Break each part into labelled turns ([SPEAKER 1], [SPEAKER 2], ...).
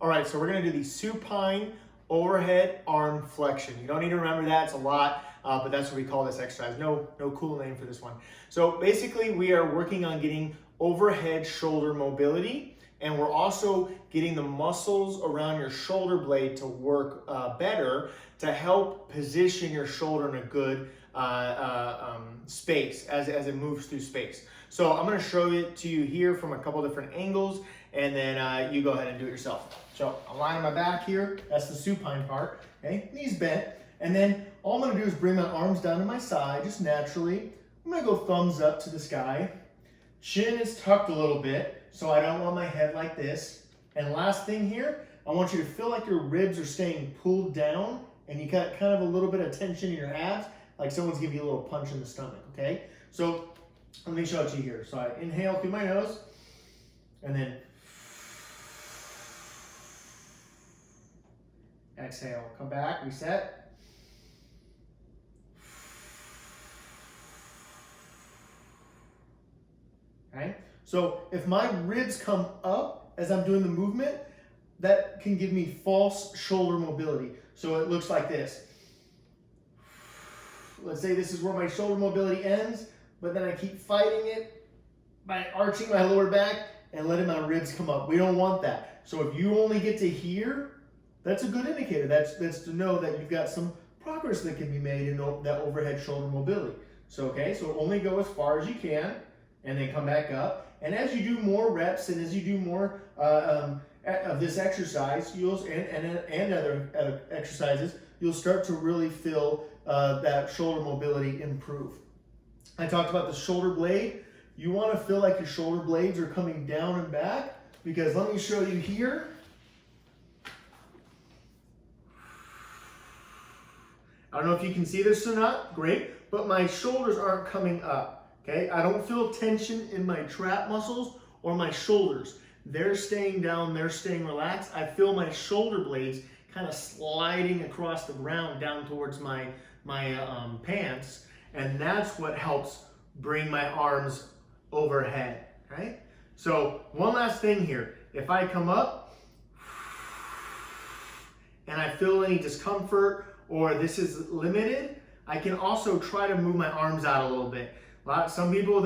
[SPEAKER 1] All right, so we're gonna do the supine overhead arm flexion. You don't need to remember that, it's a lot, but that's what we call this exercise. No cool name for this one. So basically we are working on getting overhead shoulder mobility, and we're also getting the muscles around your shoulder blade to work better to help position your shoulder in a good space as it moves through space. So I'm gonna show it to you here from a couple different angles, and then you go ahead and do it yourself. So I'm lying on my back here, that's the supine part, okay? Knees bent, and then all I'm gonna do is bring my arms down to my side, just naturally. I'm gonna go thumbs up to the sky. Chin is tucked a little bit, so I don't want my head like this. And last thing here, I want you to feel like your ribs are staying pulled down, and you got kind of a little bit of tension in your abs, like someone's giving you a little punch in the stomach, okay? So let me show it to you here. So I inhale through my nose, and then exhale, come back, reset. Okay? So if my ribs come up as I'm doing the movement, that can give me false shoulder mobility. So it looks like this. Let's say this is where my shoulder mobility ends, but then I keep fighting it by arching my lower back and letting my ribs come up. We don't want that. So if you only get to here, that's a good indicator. That's to know that you've got some progress that can be made in that overhead shoulder mobility. So, okay, so only go as far as you can and then come back up. And as you do more reps and as you do more of this exercise, and other exercises, you'll start to really feel that shoulder mobility improve. I talked about the shoulder blade. You want to feel like your shoulder blades are coming down and back, because let me show you here. I don't know if you can see this or not, great, but my shoulders aren't coming up, okay? I don't feel tension in my trap muscles or my shoulders. They're staying down, they're staying relaxed. I feel my shoulder blades kind of sliding across the ground down towards my pants, and that's what helps bring my arms overhead, right? So one last thing here. If I come up and I feel any discomfort or this is limited, I can also try to move my arms out a little bit. Some people,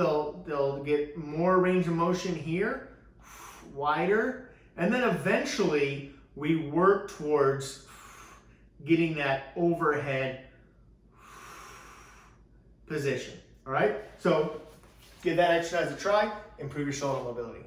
[SPEAKER 1] they'll get more range of motion here, wider, and then eventually we work towards getting that overhead position, all right? So give that exercise a try, improve your shoulder mobility.